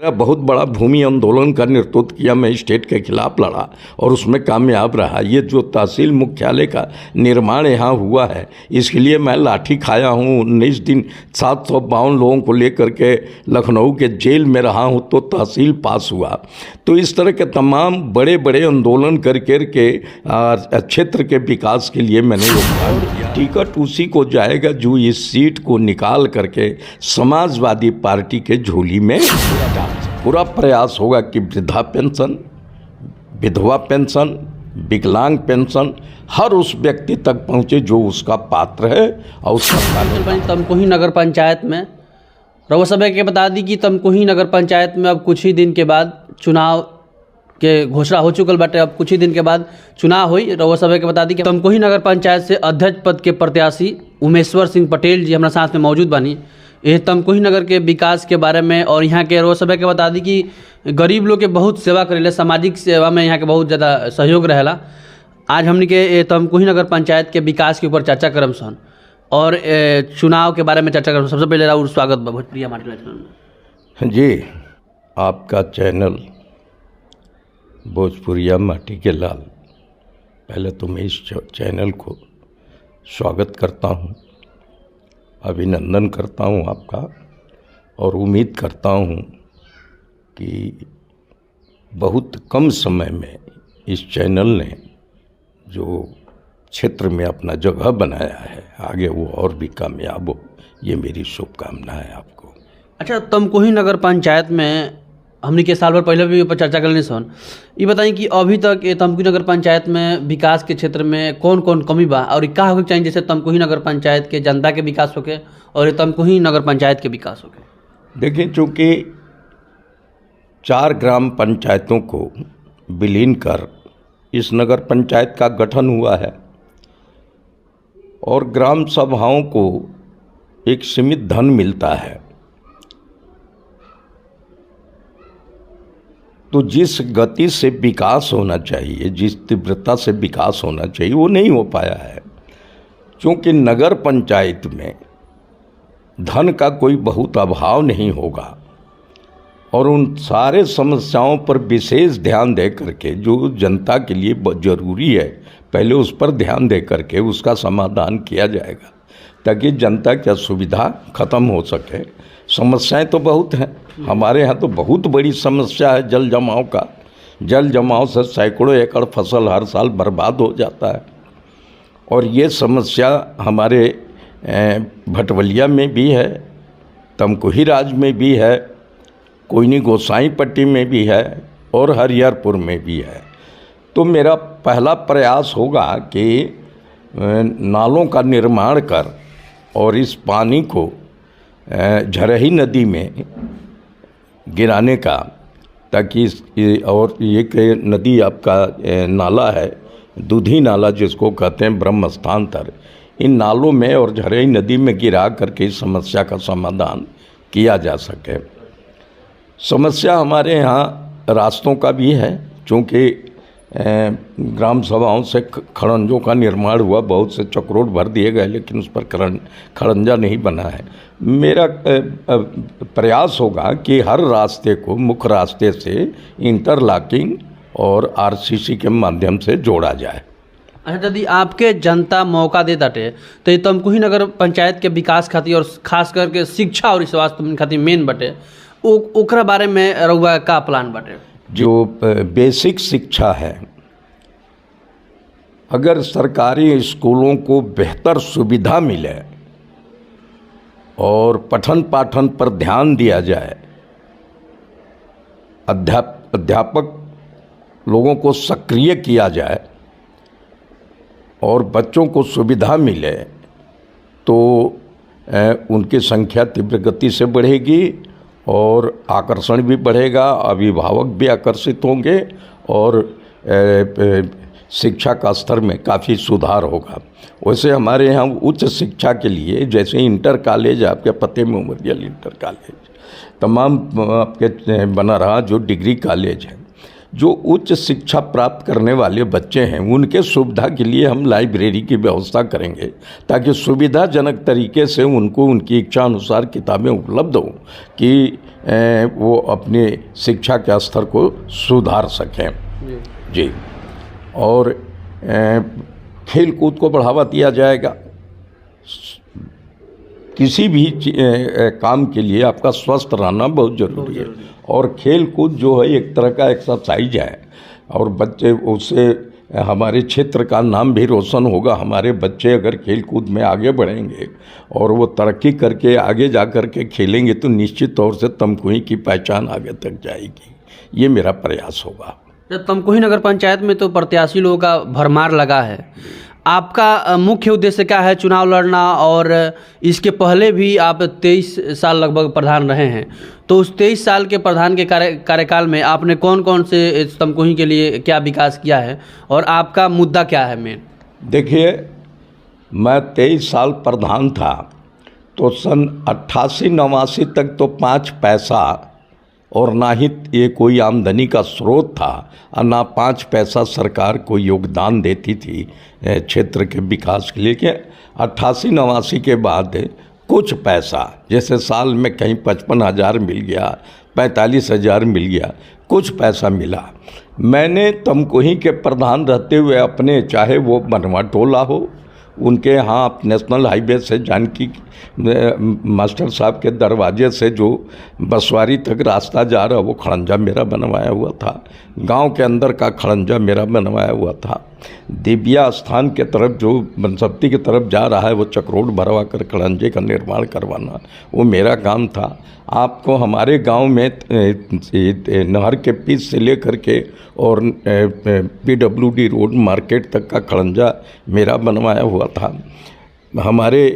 बहुत बड़ा भूमि आंदोलन का नेतृत्व किया, मैं स्टेट के खिलाफ लड़ा और उसमें कामयाब रहा। ये जो तहसील मुख्यालय का निर्माण यहाँ हुआ है, इसके लिए मैं लाठी खाया हूँ। 19 दिन 752 लोगों को लेकर के लखनऊ के जेल में रहा हूँ तो तहसील पास हुआ। तो इस तरह के तमाम बड़े बड़े आंदोलन कर के क्षेत्र के विकास के लिए मैंने योगदान दिया। टिकट उसी को जाएगा जो इस सीट को निकाल करके समाजवादी पार्टी के झोली में। पूरा प्रयास होगा कि वृद्धा पेंशन, विधवा पेंशन, विकलांग पेंशन हर उस व्यक्ति तक पहुंचे जो उसका पात्र है। और उसका तमकुही नगर पंचायत में रउआ सभा के बता दी कि तमकुही नगर पंचायत में अब कुछ ही दिन के बाद चुनाव के घोषणा हो चुकल बाटे। अब कुछ ही दिन के बाद चुनाव हुई। रउआ सभा के बता दी कि तमकुही नगर पंचायत से अध्यक्ष पद के प्रत्याशी उमेश्वर सिंह पटेल जी हमारे साथ में मौजूद बानी। ये तमकुही नगर के विकास के बारे में और यहाँ के रउआ सभा के बता दी कि गरीब लोग के बहुत सेवा करेले, सामाजिक सेवा में यहाँ के बहुत ज़्यादा सहयोग रहेला। आज हमने के तमकुही नगर पंचायत के विकास के ऊपर चर्चा करम सन और चुनाव के बारे में चर्चा करम। सबसे पहले राउर स्वागत बा भोजपुरिया माटी में। जी, आपका चैनल भोजपुरिया माटी के लाल, पहले तो मैं इस चैनल को स्वागत करता हूँ, अभिनंदन करता हूँ आपका और उम्मीद करता हूँ कि बहुत कम समय में इस चैनल ने जो क्षेत्र में अपना जगह बनाया है आगे वो और भी कामयाब हो, ये मेरी शुभकामना है आपको। अच्छा, तमकुही नगर पंचायत में हमने के साल भर पहले भी ऊपर चर्चा करने सन, ये बताएं कि अभी तक ये तमकुही नगर पंचायत में विकास के क्षेत्र में कौन कौन कमी बा और क्या होगा चाहिए जैसे तमकुही नगर पंचायत के जनता के विकास होके और ये तमकुही नगर पंचायत के विकास होके। देखिए, चूँकि 4 ग्राम पंचायतों को विलीन कर इस नगर पंचायत का गठन हुआ है और ग्राम सभाओं को एक सीमित धन मिलता है, तो जिस गति से विकास होना चाहिए, जिस तीव्रता से विकास होना चाहिए वो नहीं हो पाया है। क्योंकि नगर पंचायत में धन का कोई बहुत अभाव नहीं होगा और उन सारे समस्याओं पर विशेष ध्यान दे करके जो जनता के लिए ज़रूरी है पहले उस पर ध्यान दे करके उसका समाधान किया जाएगा ताकि जनता की असुविधा खत्म हो सके। समस्याएं तो बहुत हैं, हमारे यहाँ तो बहुत बड़ी समस्या है जल जमाव का। जल जमाव से सैकड़ों एकड़ फसल हर साल बर्बाद हो जाता है और ये समस्या हमारे भटवलिया में भी है, तमकुही राज में भी है, कोयनी गोसाई पट्टी में भी है और हरिहरपुर में भी है। तो मेरा पहला प्रयास होगा कि नालों का निर्माण कर और इस पानी को झरही नदी में गिराने का, ताकि और एक नदी आपका नाला है दूधी नाला जिसको कहते हैं ब्रह्म स्थानांतर, इन नालों में और झरही नदी में गिरा करके इस समस्या का समाधान किया जा सके। समस्या हमारे यहाँ रास्तों का भी है, चूँकि ग्राम सभाओं से खड़ंजों का निर्माण हुआ, बहुत से चक्रोट भर दिए गए लेकिन उस पर खड़ंजा नहीं बना है। मेरा प्रयास होगा कि हर रास्ते को मुख्य रास्ते से इंटरलॉकिंग और आरसीसी के माध्यम से जोड़ा जाए। अच्छा, यदि आपके जनता मौका दे ताटे तो ये तमकुही नगर पंचायत के विकास खातिर और खास करके शिक्षा और स्वास्थ्य खातिर मेन बटे ओकरा बारे में रउआ का प्लान बटे? जो बेसिक शिक्षा है, अगर सरकारी स्कूलों को बेहतर सुविधा मिले और पठन पाठन पर ध्यान दिया जाए, अध्यापक लोगों को सक्रिय किया जाए और बच्चों को सुविधा मिले तो उनकी संख्या तीव्र गति से बढ़ेगी और आकर्षण भी बढ़ेगा, अभिभावक भी आकर्षित होंगे और शिक्षा का स्तर में काफ़ी सुधार होगा। वैसे हमारे यहाँ उच्च शिक्षा के लिए जैसे इंटर कॉलेज, आपके पते मेमोरियल इंटर कॉलेज, तमाम आपके बना रहा जो डिग्री कॉलेज है, जो उच्च शिक्षा प्राप्त करने वाले बच्चे हैं उनके सुविधा के लिए हम लाइब्रेरी की व्यवस्था करेंगे, ताकि सुविधाजनक तरीके से उनको उनकी इच्छा अनुसार किताबें उपलब्ध हों कि वो अपने शिक्षा के स्तर को सुधार सकें जी। और खेल कूद को बढ़ावा दिया जाएगा। किसी भी काम के लिए आपका स्वस्थ रहना बहुत ज़रूरी है, और खेल कूद जो है एक तरह का एक्सरसाइज है, और बच्चे उससे हमारे क्षेत्र का नाम भी रोशन होगा। हमारे बच्चे अगर खेल कूद में आगे बढ़ेंगे और वो तरक्की करके आगे जा कर के खेलेंगे तो निश्चित तौर से तमकुही की पहचान आगे तक जाएगी। ये मेरा प्रयास होगा। तमकुही नगर पंचायत में तो प्रत्याशी लोगों का भरमार लगा है, आपका मुख्य उद्देश्य क्या है चुनाव लड़ना? और इसके पहले भी आप 23 साल लगभग प्रधान रहे हैं, तो उस 23 साल के प्रधान के कार्यकाल में आपने कौन कौन से तमकुही के लिए क्या विकास किया है और आपका मुद्दा क्या है मेन? देखिए, मैं 23 साल प्रधान था तो सन 88-89 तक तो 5 पैसा और ना ही ये कोई आमदनी का स्रोत था और ना 5 पैसा सरकार को योगदान देती थी क्षेत्र के विकास के लिए। कि 88-89 के बाद कुछ पैसा, जैसे साल में कहीं 55,000 मिल गया, 45,000 मिल गया, कुछ पैसा मिला। मैंने तमकुही के प्रधान रहते हुए अपने, चाहे वो बनवा टोला हो, उनके यहाँ आप नेशनल हाईवे से जानकी मास्टर साहब के दरवाजे से जो बसवारी तक रास्ता जा रहा वो खड़ंजा मेरा बनवाया हुआ था। गांव के अंदर का खड़ंजा मेरा बनवाया हुआ था। दिव्या स्थान के तरफ जो बनसप्ती की तरफ जा रहा है वो चक्रोड भरवा कर खड़ंजे का निर्माण करवाना वो मेरा काम था। आपको हमारे गांव में नहर के पीछ से लेकर के और PWD रोड मार्केट तक का खड़ंजा मेरा बनवाया हुआ था। हमारे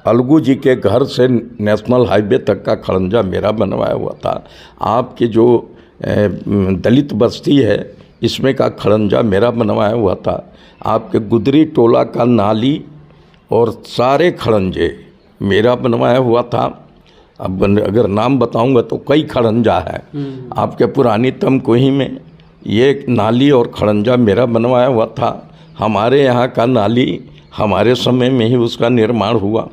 अलगू जी के घर से नेशनल हाईवे तक का खड़ंजा मेरा बनवाया हुआ था। आपकी जो दलित बस्ती है इसमें का खड़ंजा मेरा बनवाया हुआ था। आपके गुदरी टोला का नाली और सारे खड़ंजे मेरा बनवाया हुआ था। अब अगर नाम बताऊंगा तो कई खड़ंजा है। आपके पुरानी तमकुही में ये नाली और खड़ंजा मेरा बनवाया हुआ था। हमारे यहाँ का नाली हमारे समय में ही उसका निर्माण हुआ।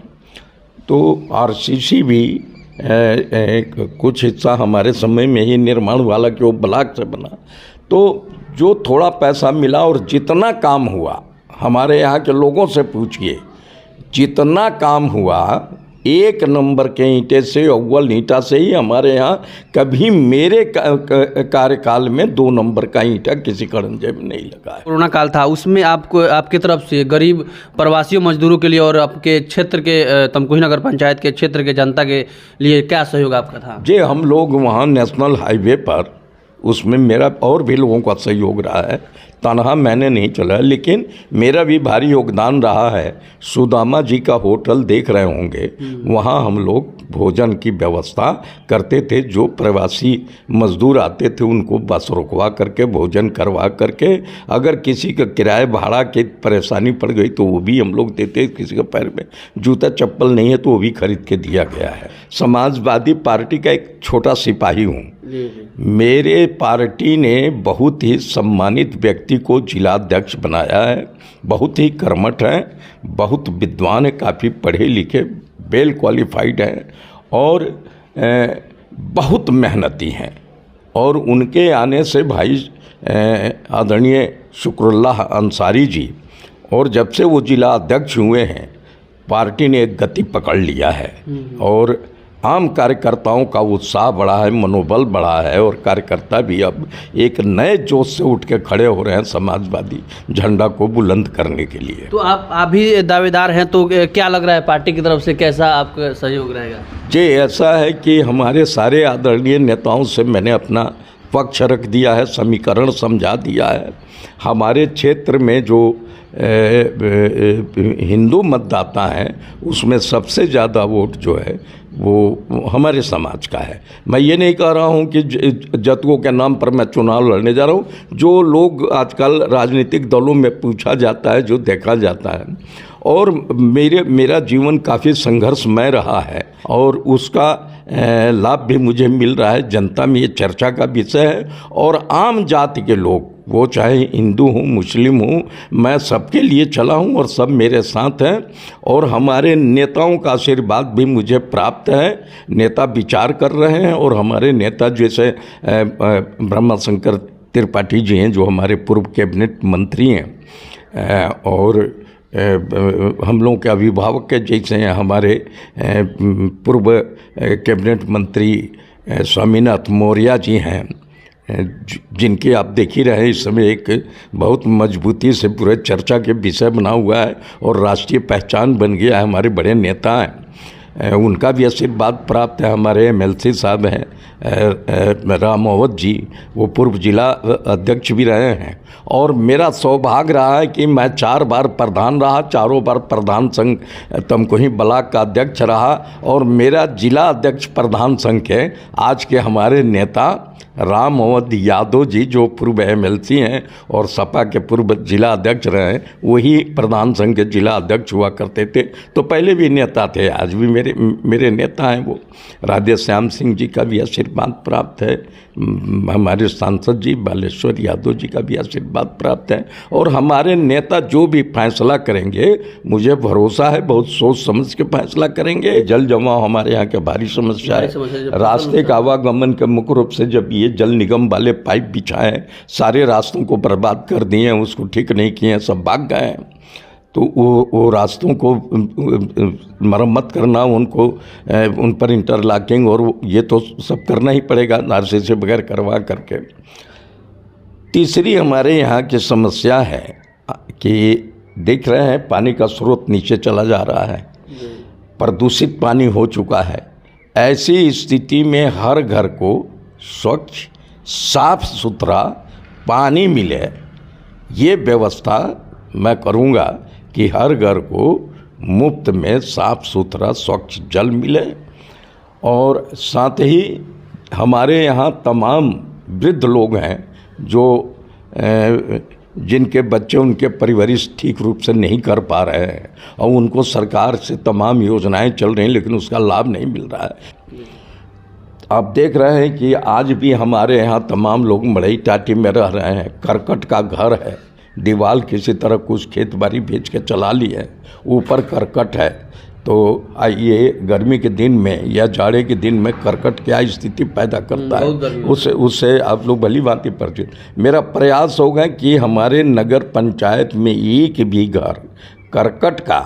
तो RCC भी कुछ हिस्सा हमारे समय में ही निर्माण हुआ, हालांकि वो ब्लॉक से बना। तो जो थोड़ा पैसा मिला और जितना काम हुआ, हमारे यहाँ के लोगों से पूछिए, जितना काम हुआ 1 नंबर के ईंटे से, अव्वल ईंटा से ही हमारे यहाँ कभी मेरे कार्यकाल में 2 नंबर का ईंटा किसी खड़ंजे में नहीं लगा है। कोरोना काल था, उसमें आपको आपकी तरफ से गरीब प्रवासी मजदूरों के लिए और आपके क्षेत्र के तमकुही नगर पंचायत के क्षेत्र के जनता के लिए क्या सहयोग आपका था? जी, हम लोग वहाँ नेशनल हाईवे पर, उसमें मेरा और भी लोगों का सहयोग रहा है। तनहा मैंने नहीं चला, लेकिन मेरा भी भारी योगदान रहा है। सुदामा जी का होटल देख रहे होंगे, वहाँ हम लोग भोजन की व्यवस्था करते थे। जो प्रवासी मजदूर आते थे उनको बस रुकवा करके भोजन करवा करके, अगर किसी का किराए भाड़ा की परेशानी पड़ गई तो वो भी हम लोग देते। किसी के पैर में जूता चप्पल नहीं है तो वो भी खरीद के दिया गया है। समाजवादी पार्टी का एक छोटा सिपाही हूँ। मेरे पार्टी ने बहुत ही सम्मानित व्यक्ति को जिलाध्यक्ष बनाया है। बहुत ही कर्मठ हैं, बहुत विद्वान है, काफ़ी पढ़े लिखे, वेल क्वालिफाइड हैं और बहुत मेहनती हैं। और उनके आने से भाई आदरणीय शुक्रुल्लाह अंसारी जी, और जब से वो जिला अध्यक्ष हुए हैं पार्टी ने एक गति पकड़ लिया है और आम कार्यकर्ताओं का उत्साह बढ़ा है, मनोबल बढ़ा है और कार्यकर्ता भी अब एक नए जोश से उठ के खड़े हो रहे हैं समाजवादी झंडा को बुलंद करने के लिए। तो आप भी दावेदार हैं, तो क्या लग रहा है पार्टी की तरफ से कैसा आपका सहयोग रहेगा? जी, ऐसा है कि हमारे सारे आदरणीय नेताओं से मैंने अपना पक्ष रख दिया है, समीकरण समझा दिया है। हमारे क्षेत्र में जो हिंदू मतदाता हैं उसमें सबसे ज़्यादा वोट जो है वो हमारे समाज का है। मैं ये नहीं कह रहा हूँ कि जतकों के नाम पर मैं चुनाव लड़ने जा रहा हूँ। जो लोग आजकल राजनीतिक दलों में पूछा जाता है, जो देखा जाता है, और मेरा जीवन काफ़ी संघर्षमय रहा है और उसका लाभ भी मुझे मिल रहा है। जनता में ये चर्चा का विषय है और आम जाति के लोग, वो चाहे हिंदू हों मुस्लिम हों, मैं सबके लिए चला हूँ और सब मेरे साथ हैं। और हमारे नेताओं का आशीर्वाद भी मुझे प्राप्त है। नेता विचार कर रहे हैं और हमारे नेता जैसे ब्रह्माशंकर त्रिपाठी जी हैं, जो हमारे पूर्व कैबिनेट मंत्री हैं, और हम लोगों के अभिभावक के जैसे हैं हमारे पूर्व कैबिनेट मंत्री स्वामीनाथ मौर्य जी हैं, जिनके आप देख ही रहे हैं इस समय एक बहुत मजबूती से पूरे चर्चा के विषय बना हुआ है और राष्ट्रीय पहचान बन गया है। हमारे बड़े नेता हैं, उनका भी आशीर्वाद प्राप्त है। हमारे MLC साहब हैं रामावत जी, वो पूर्व जिला अध्यक्ष भी रहे हैं। और मेरा सौभाग्य रहा है कि मैं 4 बार प्रधान रहा, चारों बार प्रधान संघ तमकुही ब्लॉक का अध्यक्ष रहा और मेरा जिला अध्यक्ष प्रधान संघ के आज के हमारे नेता रामावत यादव जी, जो पूर्व MLC हैं और सपा के पूर्व जिला अध्यक्ष रहे हैं, वही प्रधान संघ के जिला अध्यक्ष हुआ करते थे। तो पहले भी नेता थे, आज भी मेरे नेता हैं। वो राधे श्याम सिंह जी का भी आशीर्वाद प्राप्त है, हमारे सांसद जी बालेश्वर यादव जी का भी आशीर्वाद प्राप्त है। और हमारे नेता जो भी फैसला करेंगे, मुझे भरोसा है बहुत सोच समझ के फैसला करेंगे। जल जमाव हमारे यहाँ के भारी समस्या है। रास्ते का आवागमन के मुख्य रूप से जब ये जल निगम वाले पाइप बिछाए, सारे रास्तों को बर्बाद कर दिए हैं, उसको ठीक नहीं किए हैं, सब भाग गए हैं। तो वो रास्तों को मरम्मत करना, उनको उन पर इंटरलॉकिंग और ये तो सब करना ही पड़ेगा आरसी से बगैर करवा करके। तीसरी हमारे यहाँ की समस्या है कि देख रहे हैं पानी का स्रोत नीचे चला जा रहा है, प्रदूषित पानी हो चुका है। ऐसी स्थिति में हर घर को स्वच्छ साफ सुथरा पानी मिले, ये व्यवस्था मैं करूँगा कि हर घर को मुफ्त में साफ सुथरा स्वच्छ जल मिले। और साथ ही हमारे यहाँ तमाम वृद्ध लोग हैं जो जिनके बच्चे उनके परवरिश ठीक रूप से नहीं कर पा रहे हैं और उनको सरकार से तमाम योजनाएं चल रही हैं, लेकिन उसका लाभ नहीं मिल रहा है। आप देख रहे हैं कि आज भी हमारे यहाँ तमाम लोग मड़ई टाटी में रह रहे हैं, करकट का घर है, दीवार किसी तरह कुछ खेत बाड़ी बेच के चला ली है, ऊपर करकट है। तो आइए गर्मी के दिन में या जाड़े के दिन में करकट क्या स्थिति पैदा करता है, उससे आप लोग भली भांति परिचित। मेरा प्रयास होगा कि हमारे नगर पंचायत में एक भी घर करकट का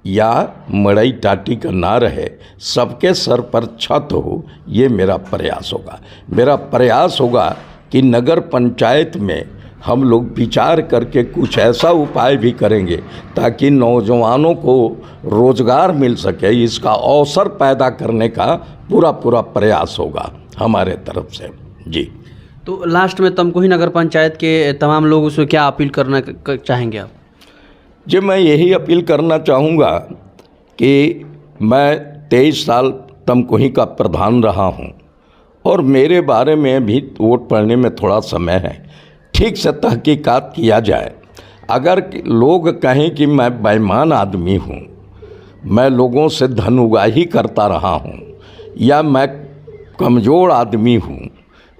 या मड़ई टाटी का ना रहे, सबके सर पर छत हो, ये मेरा प्रयास होगा। मेरा प्रयास होगा कि नगर पंचायत में हम लोग विचार करके कुछ ऐसा उपाय भी करेंगे ताकि नौजवानों को रोजगार मिल सके। इसका अवसर पैदा करने का पूरा प्रयास होगा हमारे तरफ से। जी, तो लास्ट में तमकुही नगर पंचायत के तमाम लोगों से क्या अपील करना चाहेंगे आप? जी, मैं यही अपील करना चाहूँगा कि मैं 23 साल तमकुही का प्रधान रहा हूँ और मेरे बारे में भी वोट पड़ने में थोड़ा समय है। ठीक से तहकीकात किया जाए। अगर लोग कहें कि मैं बेईमान आदमी हूँ, मैं लोगों से धन उगाही करता रहा हूँ, या मैं कमज़ोर आदमी हूँ,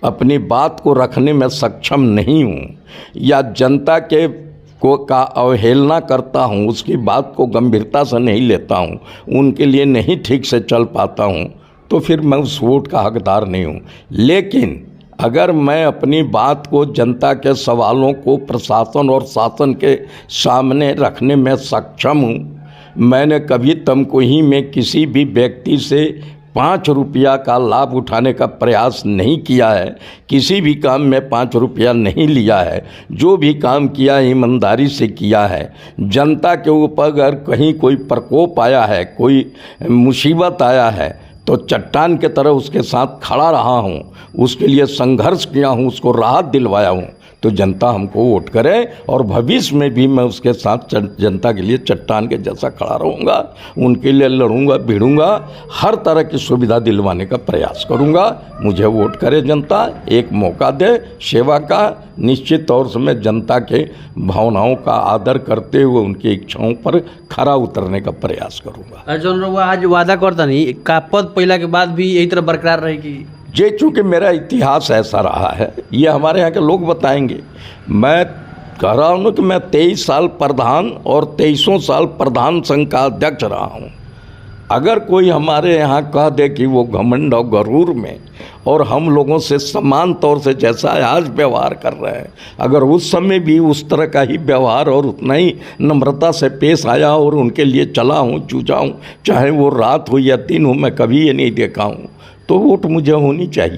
अपनी बात को रखने में सक्षम नहीं हूँ, या जनता के का अवहेलना करता हूँ, उसकी बात को गंभीरता से नहीं लेता हूँ, उनके लिए नहीं ठीक से चल पाता हूँ, तो फिर मैं उस वोट का हकदार नहीं हूँ। लेकिन अगर मैं अपनी बात को, जनता के सवालों को प्रशासन और शासन के सामने रखने में सक्षम हूँ, मैंने कभी तमकुही में किसी भी व्यक्ति से 5 रुपया का लाभ उठाने का प्रयास नहीं किया है, किसी भी काम में 5 रुपया नहीं लिया है। जो भी काम किया ईमानदारी से किया है। जनता के ऊपर अगर कहीं कोई प्रकोप आया है, कोई मुसीबत आया है, तो चट्टान के तरह उसके साथ खड़ा रहा हूँ, उसके लिए संघर्ष किया हूँ, उसको राहत दिलवाया हूँ। तो जनता हमको वोट करे और भविष्य में भी मैं उसके साथ जनता के लिए चट्टान के जैसा खड़ा रहूँगा, उनके लिए लड़ूंगा भिड़ूंगा, हर तरह की सुविधा दिलवाने का प्रयास करूँगा। मुझे वोट करे जनता, एक मौका दे सेवा का। निश्चित तौर से मैं जनता के भावनाओं का आदर करते हुए उनकी इच्छाओं पर खरा उतरने का प्रयास करूँगा। जौन रउआ आज वादा करता नहीं का पद पहिला के बाद भी यही तरह बरकरार रहेगी? ये चूँकि मेरा इतिहास ऐसा रहा है, ये हमारे यहाँ के लोग बताएंगे। मैं कह रहा हूँ कि मैं 23 साल प्रधान और 23 साल प्रधान संघ का अध्यक्ष रहा हूँ। अगर कोई हमारे यहाँ कह दे कि वो घमंड और गरूर में और हम लोगों से समान तौर से जैसा आज व्यवहार कर रहे हैं, अगर उस समय भी उस तरह का ही व्यवहार और उतना ही नम्रता से पेश आया और उनके लिए चला हूँ, जूझा हूँ, चाहे वो रात हो या दिन हो, मैं कभी ये नहीं देखा हूँ, तो वोट मुझे होनी चाहिए।